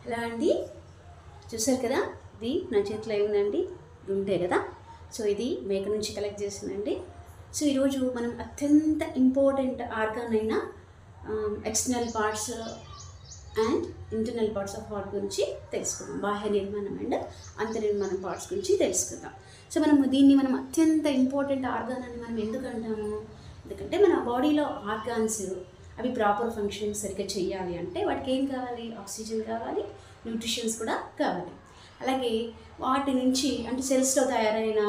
ఎలా అండి చూసారు కదా, ఇది నా చేతిలో ఏముందండి, గుండె కదా. సో ఇది మేక నుంచి కలెక్ట్ చేసిందండి. సో ఈరోజు మనం అత్యంత ఇంపార్టెంట్ ఆర్గాన్ అయిన external parts and internal parts of heart గురించి తెలుసుకుందాం. బాహ్య నిర్మాణం అండ్ అంతర్నిర్మాణం పార్ట్స్ గురించి తెలుసుకుందాం. సో దీన్ని మనం అత్యంత ఇంపార్టెంట్ ఆర్గాన్ అని మనం ఎందుకు అంటాము? ఎందుకంటే మన బాడీలో ఆర్గాన్స్ అవి ప్రాపర్ ఫంక్షనింగ్ సరిగ్గా చేయాలి అంటే వాటికి ఏం కావాలి? ఆక్సిజన్ కావాలి, న్యూట్రిషన్స్ కూడా కావాలి. అలాగే వాటి నుంచి అంటే సెల్స్లో తయారైన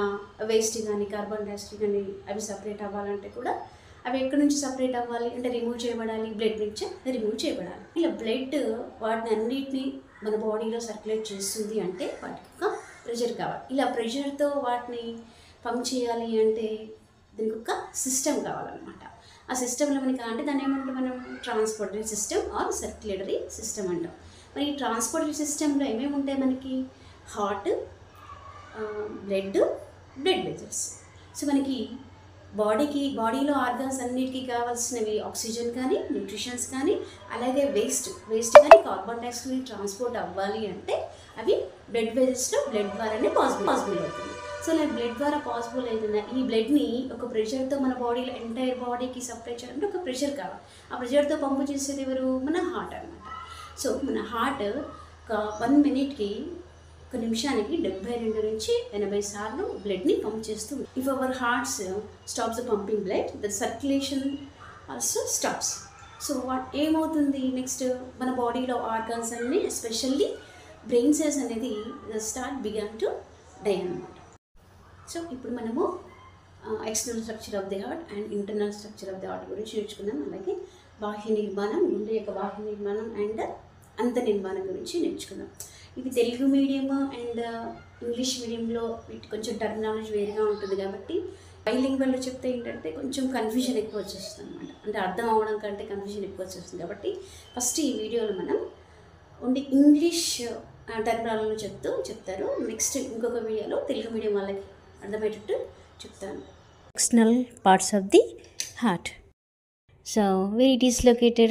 వేస్ట్ కానీ కార్బన్ డైఆక్సైడ్ కానీ అవి సపరేట్ అవ్వాలంటే కూడా అవి ఎక్కడి నుంచి సపరేట్ అవ్వాలి అంటే రిమూవ్ చేయబడాలి, బ్లడ్ నుంచి రిమూవ్ చేయబడాలి. ఇలా బ్లడ్ వాటిని అన్నిటినీ మన బాడీలో సర్క్యులేట్ చేస్తుంది అంటే వాటికి ఒక ప్రెషర్ కావాలి. ఇలా ప్రెషర్తో వాటిని పంప్ చేయాలి అంటే దీనికి ఒక సిస్టమ్ కావాలన్నమాట. ఆ సిస్టంలో మనకి అంటే దాన్ని ఏమంటే మనం ట్రాన్స్పోర్టరీ సిస్టమ్ ఆర్ సర్క్యులేటరీ సిస్టమ్ అంటాం. మరి ఈ ట్రాన్స్పోర్టరీ సిస్టంలో ఏమేమి ఉంటాయి మనకి? Heart, blood vessels. సో మనకి బాడీలో ఆర్గాన్స్ అన్నిటికీ కావాల్సినవి ఆక్సిజన్ కానీ, న్యూట్రిషన్స్ కానీ, అలాగే వేస్ట్ కానీ కార్బన్ డైఆక్సైడ్ ట్రాన్స్పోర్ట్ అవ్వాలి అంటే అవి బ్లడ్ వెజల్స్లో బ్లడ్ ద్వారానే పాసిబుల్ అవుతుంది. సో ఇలా బ్లడ్ ద్వారా పాసిబుల్ అవుతున్న ఈ బ్లడ్ని ఒక ప్రెషర్తో మన బాడీలో ఎంటైర్ బాడీకి సప్లై చేయాలంటే ఒక ప్రెషర్ కావాలి. ఆ ప్రెషర్తో పంపు చేసేది ఎవరు? మన హార్ట్ అనమాట. సో మన హార్ట్ ఒక 1 మినిట్కి ఒక నిమిషానికి 72 నుంచి 80 సార్లు బ్లడ్ని పంప్ చేస్తుంది. If our hearts stops the pumping blood, the circulation also stops. So ఏమవుతుంది నెక్స్ట్? మన బాడీలో ఆర్గాన్స్ అన్నీ ఎస్పెషల్లీ బ్రెయిన్ సెల్స్ అనేది బిగాన్ టు డై అన్నమాట. సో ఇప్పుడు మనము external structure of the heart and internal structure of the heart గురించి నేర్చుకున్నాం. అలాగే బాహ్య నిర్మాణం, గుండె యొక్క బాహ్య నిర్మాణం అండ్ అంతర్నిర్మాణం గురించి నేర్చుకున్నాం. ఇవి తెలుగు మీడియం అండ్ ఇంగ్లీష్ మీడియంలో వీటి కొంచెం టర్మినాలజీ వేరుగా ఉంటుంది కాబట్టి బైలింగ్వల్లో చెప్తే ఏంటంటే కొంచెం కన్ఫ్యూజన్ ఎక్కువ వచ్చేస్తుంది అనమాట. అంటే అర్థం అవ్వడం కంటే కన్ఫ్యూజన్ ఎక్కువ వచ్చేస్తుంది కాబట్టి ఫస్ట్ ఈ వీడియోలో మనం ఓన్లీ ఇంగ్లీష్ టర్మినాలజీలో చెప్తారు. నెక్స్ట్ ఇంకొక వీడియోలో తెలుగు మీడియం వాళ్ళకి అర్థమయ్యేటట్టు చెప్తాను. External parts of the heart. So where it is located?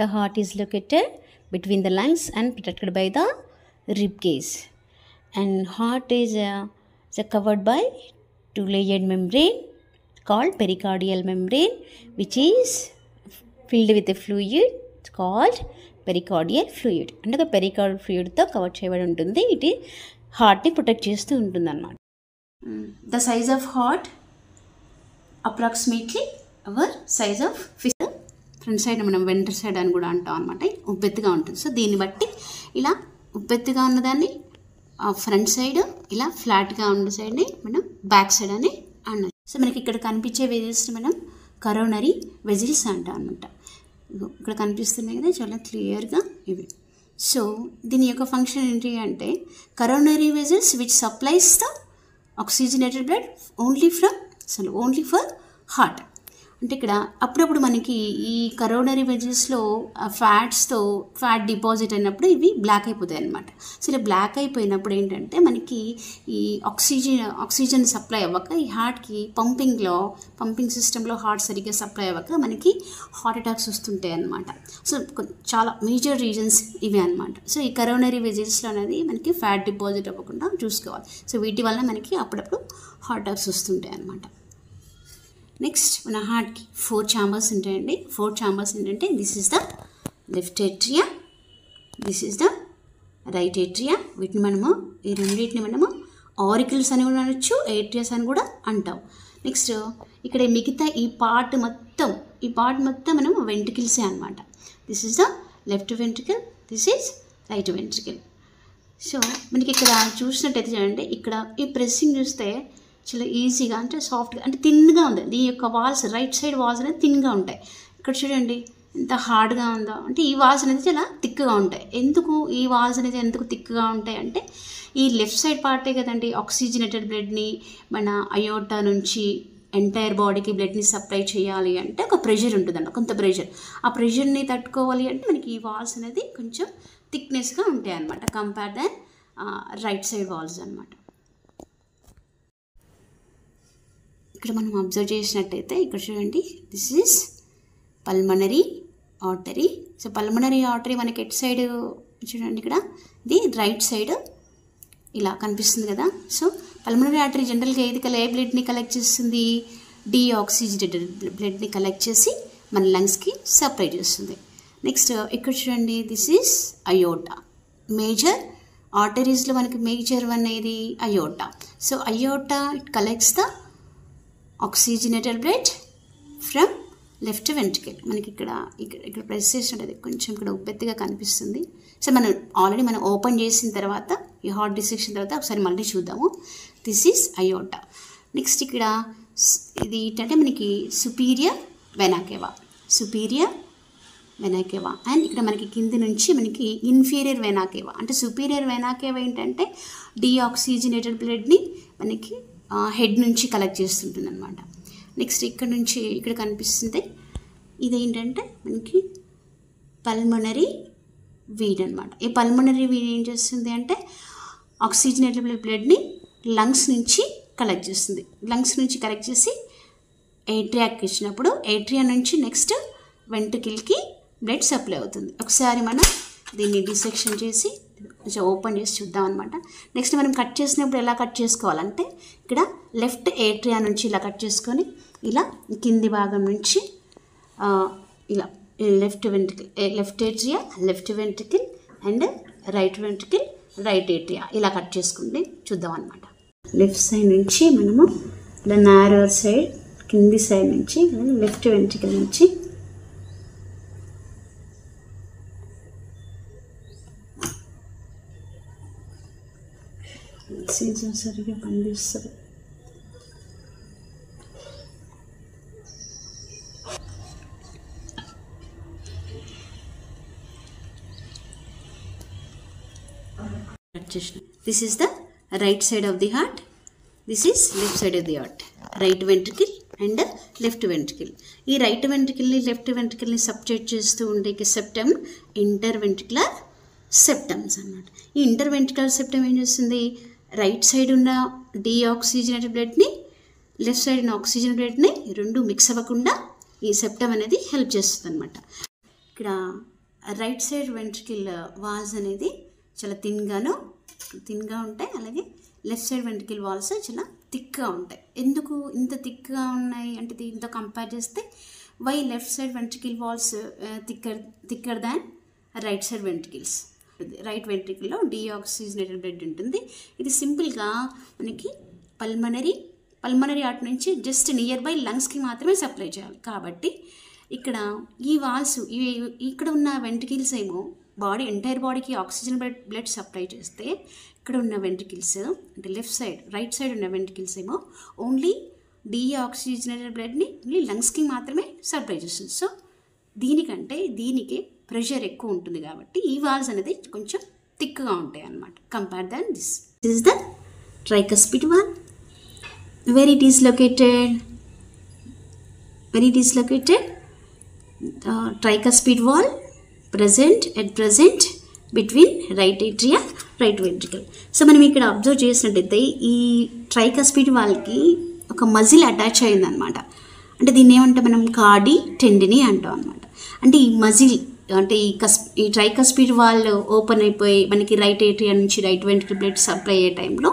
The heart is located between the lungs and protected by the rib cage. And heart is covered by 2-layered membrane called pericardial membrane, which is filled with a fluid called pericardial fluid. And the pericardial fluid తో cover చేయబడి ఉంటుంది. ఇది హార్ట్ని protect చేస్తూ ఉంటుంది అన్నమాట. The size of heart approximately our size of fist. Front side మనం venter side అని కూడా అంటాం అనమాట. ఉబ్బెత్తుగా ఉంటుంది. సో దీన్ని బట్టి ఇలా ఉబ్బెత్తుగా ఉన్నదాన్ని ఫ్రంట్ సైడ్, ఇలా ఫ్లాట్గా ఉన్న సైడ్ని మనం బ్యాక్ సైడ్ అని అనొచ్చు. సో మనకి ఇక్కడ కనిపించే వెజిల్స్ని మనం కరోనరీ వెజిల్స్ అంటాం అనమాట. ఇక్కడ కనిపిస్తున్నాయి కదా చాలా క్లియర్గా ఇవి. సో దీని యొక్క ఫంక్షన్ ఏంటి అంటే coronary vessels which supplies the oxygenated blood only for heart. అంటే ఇక్కడ అప్పుడప్పుడు మనకి ఈ కరోనరీ వెజిల్స్లో ఫ్యాట్ డిపాజిట్ అయినప్పుడు ఇవి బ్లాక్ అయిపోతాయి అన్నమాట. సో ఇలా బ్లాక్ అయిపోయినప్పుడు ఏంటంటే మనకి ఈ ఆక్సిజన్ సప్లై అవ్వక ఈ హార్ట్కి పంపింగ్ సిస్టంలో హార్ట్ సరిగ్గా సప్లై అవ్వక మనకి హార్ట్ అటాక్స్ వస్తుంటాయి అన్నమాట. సో చాలా మేజర్ రీజన్స్ ఇవే అనమాట. సో ఈ కరోనరీ వెజిల్స్లో అనేది మనకి ఫ్యాట్ డిపాజిట్ అవ్వకుండా చూసుకోవాలి. సో వీటి వల్ల మనకి అప్పుడప్పుడు హార్ట్ అటాక్స్ వస్తుంటాయి అన్నమాట. నెక్స్ట్ మన హార్ట్కి 4 ఛాంబర్స్ ఉంటాయండి. 4 ఛాంబర్స్ ఏంటంటే this is the left atria, this is the right atria. ఈ రెండింటిని మనము ఆరికల్స్ అని కూడా అనొచ్చు, ఏట్రియాస్ అని కూడా అంటాం. నెక్స్ట్ ఇక్కడ మిగతా ఈ పార్ట్ మొత్తం మనం వెంట్రికల్సే అనమాట. This is the left ventricle, this is right ventricle. So మనకి ఇక్కడ చూసినట్టయితే చూడండి, ఇక్కడ ఈ ప్రెస్సింగ్ చూస్తే చాలా ఈజీగా అంటే సాఫ్ట్గా అంటే థిన్గా ఉంది. దీని యొక్క వాల్స్ రైట్ సైడ్ వాల్స్ అనేది థిన్గా ఉంటాయి. ఇక్కడ చూడండి ఎంత హార్డ్గా ఉందో. అంటే ఈ వాల్స్ అనేది చాలా థిక్గా ఉంటాయి. ఎందుకు ఈ వాల్స్ అనేది ఎందుకు థిక్గా ఉంటాయి అంటే ఈ లెఫ్ట్ సైడ్ పార్టే కదండి ఆక్సిజనేటెడ్ బ్లడ్ని మన అయోటా నుంచి ఎంటైర్ బాడీకి బ్లడ్ని సప్లై చేయాలి అంటే ఒక ప్రెషర్ ఉంటుందండి, కొంత ప్రెషర్. ఆ ప్రెషర్ని తట్టుకోవాలి అంటే మనకి ఈ వాల్స్ అనేది కొంచెం థిక్నెస్గా ఉంటాయి అన్నమాట కంపేర్ దాన్ రైట్ సైడ్ వాల్స్ అనమాట. ఇక్కడ మనం అబ్జర్వ్ చేసినట్టయితే ఇక్కడ చూడండి, this is pulmonary artery. So pulmonary artery మనకి ఎటు సైడ్ చూడండి ఇక్కడ ఇది రైట్ సైడ్ ఇలా కనిపిస్తుంది కదా. సో పల్మనరీ ఆర్టరీ జనరల్గా ఏ బ్లడ్ని కలెక్ట్ చేస్తుంది, డీఆక్సిజనేటెడ్ బ్లడ్ని కలెక్ట్ చేసి మన లంగ్స్కి సప్లై చేస్తుంది. నెక్స్ట్ ఇక్కడ చూడండి, దిస్ ఈజ్ అయోటా. మేజర్ ఆర్టరీస్లో మనకి మేజర్ వన్ ఏది iota. So iota it collects the oxygenated blood from left ventricle. మనకి ఇక్కడ ప్రెస్ చేసినట్టు కొంచెం ఇక్కడ ఉబ్బెత్తిగా కనిపిస్తుంది. సో మనం ఓపెన్ చేసిన తర్వాత ఈ హార్ట్ డిసెక్షన్ తర్వాత ఒకసారి మళ్ళీ చూద్దాము. This is iota. నెక్స్ట్ ఇక్కడ ఇది ఏంటంటే మనకి సుపీరియర్ వెనాకేవా అండ్ ఇక్కడ మనకి కింది నుంచి మనకి ఇన్ఫీరియర్ వెనాకేవా. అంటే సుపీరియర్ వెనాకేవా ఏంటంటే డీఆక్సిజనేటెడ్ బ్లడ్ని మనకి హెడ్ నుంచి కలెక్ట్ చేస్తుంటుంది అనమాట. నెక్స్ట్ ఇక్కడ నుంచి ఇక్కడ కనిపిస్తుంది, ఇదేంటంటే మనకి పల్మనరీ వీన్ అనమాట. ఈ పల్మనరీ వీన్ ఏం చేస్తుంది అంటే ఆక్సిజనేటెడ్ బ్లడ్ని లంగ్స్ నుంచి కలెక్ట్ చేస్తుంది. లంగ్స్ నుంచి కలెక్ట్ చేసి ఏట్రియాకి ఇచ్చినప్పుడు ఏట్రియా నుంచి నెక్స్ట్ వెంట్రికల్కి బ్లడ్ సప్లై అవుతుంది. ఒకసారి మనం దీన్ని డిసెక్షన్ చేసి కొంచెం ఓపెన్ చేసి చూద్దాం అనమాట. నెక్స్ట్ మనం కట్ చేసినప్పుడు ఎలా కట్ చేసుకోవాలంటే ఇక్కడ లెఫ్ట్ ఏట్రియా నుంచి ఇలా కట్ చేసుకొని ఇలా కింది భాగం నుంచి ఇలా left atria left ventricle and right ventricle right atria ఇలా కట్ చేసుకుంటే చూద్దాం అనమాట. లెఫ్ట్ సైడ్ నుంచి మనము ఇలా నారోర్ సైడ్ కింది సైడ్ నుంచి లెఫ్ట్ వెంట్రికల్ నుంచి సీజన్ సరిగ్గా పనిచేస్తుంది. This is the right side of the heart. This is left side of the heart. Right ventricle and left ventricle. ఈ రైట్ వెంట్రికల్ని లెఫ్ట్ వెంట్రికల్ని సబ్జెక్ట్ చేస్తూ ఉండే సెప్టమ్ ఇంటర్వెంట్రికులర్ సెప్టమ్స్ అన్నమాట. ఈ ఇంటర్వెంట్రికులర్ సెప్టమ్ ఏం చేస్తుంది, రైట్ సైడ్ ఉన్న డీఆక్సిజనేటెడ్ బ్లడ్ని లెఫ్ట్ సైడ్ ఉన్న ఆక్సిజన్ బ్లడ్ని రెండు మిక్స్ అవ్వకుండా ఈ సెప్టమ్ అనేది హెల్ప్ చేస్తుంది అనమాట. ఇక్కడ రైట్ సైడ్ వెంట్రికల్ వాల్స్ అనేది చాలా థిన్గా ఉంటాయి. అలాగే లెఫ్ట్ సైడ్ వెంట్రికల్ వాల్స్ చాలా థిక్గా ఉంటాయి. ఎందుకు ఇంత థిక్గా ఉన్నాయి అంటే దీంతో కంపేర్ చేస్తే why left side ventricle walls thicker than right side ventricles. Right వెంట్రికల్లో డీఆక్సిజనేటెడ్ బ్లడ్ ఉంటుంది. ఇది సింపుల్గా మనకి పల్మనరీ ఆర్ట్ నుంచి జస్ట్ నియర్ బై లంగ్స్కి మాత్రమే సప్లై చేయాలి. కాబట్టి ఇక్కడ ఈ వాల్స్ ఇక్కడ ఉన్న వెంట్రికల్స్ ఏమో ఎంటైర్ బాడీకి ఆక్సిజన్ బ్లడ్ సప్లై చేస్తే ఇక్కడ ఉన్న వెంట్రికల్స్ అంటే రైట్ సైడ్ ఉన్న వెంట్రికల్స్ ఏమో ఓన్లీ డీఆక్సిజనేటెడ్ బ్లడ్ని ఓన్లీ లంగ్స్కి మాత్రమే సప్లై చేస్తుంది. సో దీనికి ప్రెషర్ ఎక్కువ ఉంటుంది కాబట్టి ఈ వాల్స్ అనేది కొంచెం థిక్గా ఉంటాయి అన్నమాట compare than this. This is the tricuspid wall. where it is located tricuspid wall present between right atria right ventricle. So మనం ఇక్కడ అబ్జర్వ్ చేసినట్టయితే ఈ ట్రైకస్పిడ్ వాల్కి ఒక మజిల్ అటాచ్ అయిందనమాట. అంటే దీన్ని ఏమంటే మనం కార్డి టెండిని అంటాం అనమాట. అంటే ఈ మజిల్ అంటే ఈ ట్రైకస్పిడ్ వాల్ ఓపెన్ అయిపోయి మనకి రైట్ ఏట్రియా నుంచి రైట్ వెంట్రికల్ బ్లడ్ సప్లై అయ్యే టైంలో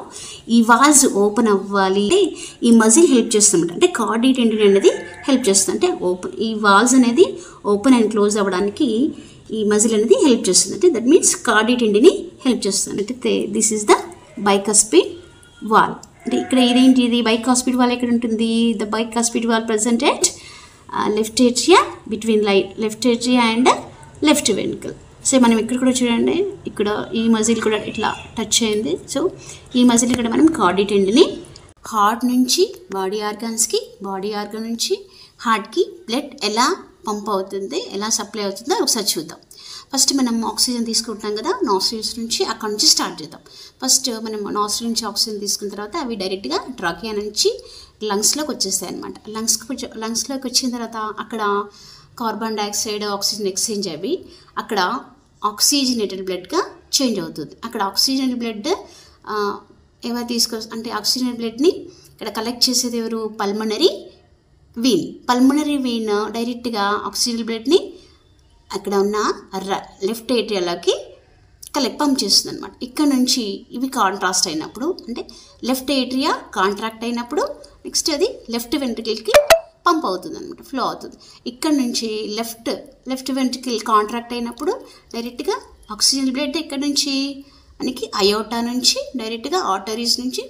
ఈ వాల్స్ ఓపెన్ అవ్వాలి అంటే ఈ మజిల్ హెల్ప్ చేస్తుంది. అంటే కార్డి టెండిని అనేది హెల్ప్ చేస్తుంది. అంటే ఈ వాల్స్ అనేది ఓపెన్ అండ్ క్లోజ్ అవ్వడానికి ఈ మజిల్ అనేది హెల్ప్ చేస్తుంది. అంటే దట్ మీన్స్ కార్డి టెండిని హెల్ప్ చేస్తుంది. అంటే this is the bicuspid wall. అంటే ఇక్కడ ఇది బైకస్పిడ్ వాల్ ఎక్కడ ఉంటుంది, the bicuspid wall present at left atria between left atria and left ventricle. So మనం ఇక్కడ కూడా చూడండి, ఇక్కడ ఈ మజిల్ కూడా ఇట్లా టచ్ అయింది. సో ఈ మజిల్ ఇక్కడ మనం కార్డి టెండిని హార్ట్ నుంచి బాడీ ఆర్గాన్స్కి, బాడీ ఆర్గాన్ నుంచి హార్ట్కి బ్లడ్ ఎలా పంప్ అవుతుంది, ఎలా సప్లై అవుతుందో ఒకసారి చూద్దాం. ఫస్ట్ మనం ఆక్సిజన్ తీసుకుంటున్నాం కదా, నాస్ట్రిల్స్ నుంచి అక్కడ నుంచి స్టార్ట్ చేద్దాం. ఫస్ట్ మనం నాస్ట్రిల్ నుంచి ఆక్సిజన్ తీసుకున్న తర్వాత అవి డైరెక్ట్గా ట్రాకియా నుంచి లంగ్స్లోకి వచ్చేస్తాయి అనమాట. లంగ్స్లోకి వచ్చిన తర్వాత అక్కడ కార్బన్ డైఆక్సైడ్ ఆక్సిజన్ ఎక్స్చేంజ్ అవి అక్కడ ఆక్సిజనేటెడ్ బ్లడ్గా చేంజ్ అవుతుంది. అక్కడ ఆక్సిజనేటెడ్ బ్లడ్ అంటే ఆక్సిజనేటెడ్ బ్లడ్ని ఇక్కడ కలెక్ట్ చేసేది ఎవరు, పల్మనరీ వీన్ డైరెక్ట్గా ఆక్సిజన్ బ్లడ్ని అక్కడ ఉన్న లెఫ్ట్ ఏట్రియాలోకి పంప్ చేస్తుంది అనమాట. ఇక్కడ నుంచి ఇవి కాంట్రాస్ట్ అయినప్పుడు అంటే లెఫ్ట్ ఏట్రియా కాంట్రాక్ట్ అయినప్పుడు నెక్స్ట్ అది లెఫ్ట్ వెంట్రికల్కి పంప్ అవుతుంది అనమాట, ఫ్లో అవుతుంది. ఇక్కడ నుంచి లెఫ్ట్ వెంట్రికల్ కాంట్రాక్ట్ అయినప్పుడు డైరెక్ట్గా ఆక్సిజన్ బ్లడ్ ఇక్కడ నుంచి మనకి అయోటా నుంచి డైరెక్ట్గా ఆర్టరీస్ నుంచి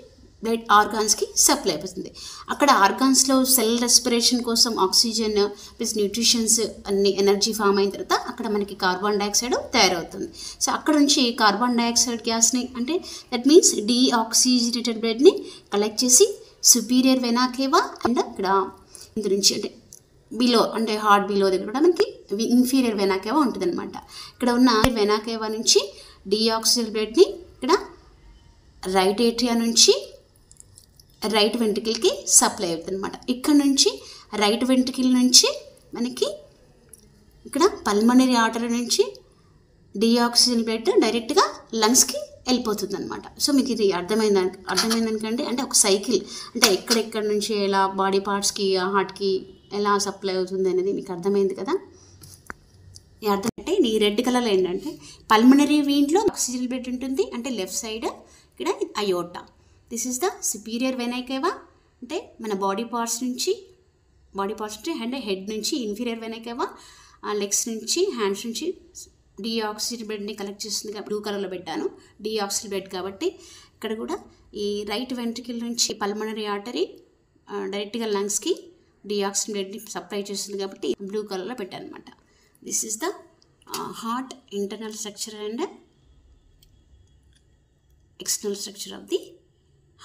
బ్లడ్ ఆర్గాన్స్కి సప్లై అవుతుంది. అక్కడ ఆర్గాన్స్లో సెల్ రెస్పిరేషన్ కోసం ఆక్సిజన్ ప్లస్ న్యూట్రిషన్స్ అన్ని ఎనర్జీ ఫామ్ అయిన తర్వాత అక్కడ మనకి కార్బన్ డైఆక్సైడ్ తయారవుతుంది. సో అక్కడ నుంచి కార్బన్ డైఆక్సైడ్ గ్యాస్ని అంటే దట్ మీన్స్ డీఆక్సిజనేటెడ్ బ్లడ్ని కలెక్ట్ చేసి సుపీరియర్ వెనా కేవా అండ్ ఇక్కడ ఇందు నుంచి అంటే బిలో అంటే హార్ట్ బిలో దగ్గర కూడా మనకి ఇన్ఫీరియర్ వెనా కేవా ఉంటుంది అనమాట. ఇక్కడ ఉన్న వెనా కేవా నుంచి డీఆక్సిజన్ బ్లడ్ని ఇక్కడ రైట్ ఏట్రియా నుంచి రైట్ వెంట్రికల్కి సప్లై అవుతుంది అనమాట. ఇక్కడ నుంచి రైట్ వెంట్రికల్ నుంచి మనకి ఇక్కడ పల్మనరీ ఆర్టరీ నుంచి డీఆక్సిజన్ బ్లడ్ డైరెక్ట్గా లంగ్స్కి వెళ్ళిపోతుంది అనమాట. సో మీకు ఇది అర్థమైందనుకంటే అంటే ఒక సైకిల్ అంటే ఎక్కడెక్కడ నుంచి ఎలా బాడీ పార్ట్స్కి హార్ట్కి ఎలా సప్లై అవుతుంది అనేది మీకు అర్థమైంది కదా. అర్థం అంటే ఈ రెడ్ కలర్లో ఏంటంటే పల్మనరీ వీన్లో ఆక్సిజన్ బ్లడ్ ఉంటుంది అంటే లెఫ్ట్ సైడ్ ఇక్కడ aorta. This is the superior vena cava అంటే మన బాడీ పార్ట్స్ నుంచి అంటే హెడ్ నుంచి ఇన్ఫీరియర్ వెనా కేవా, లెగ్స్ నుంచి హ్యాండ్స్ నుంచి డీఆక్సిజన్ బ్లడ్ని కలెక్ట్ చేస్తుంది కాబట్టి బ్లూ కలర్లో పెట్టాను డీఆక్సిజన్ బ్లడ్ కాబట్టి. ఇక్కడ కూడా ఈ రైట్ వెంట్రికల్ నుంచి పల్మనరీ ఆర్టరీ డైరెక్ట్గా లంగ్స్కి డీఆక్సిజన్ బ్లడ్ని సప్లై చేస్తుంది కాబట్టి బ్లూ కలర్లో పెట్టాను అనమాట. This is the heart internal structure and external structure of the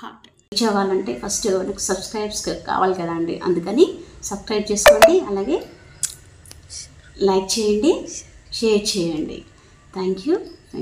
heart. Reach అవ్వాలంటే ఫస్ట్ నాకు సబ్స్క్రైబ్స్ కావాలి కదా అండి, అందుకని సబ్స్క్రైబ్ చేసుకోండి, అలాగే లైక్ చేయండి, షేర్ చేయండి. Thank you.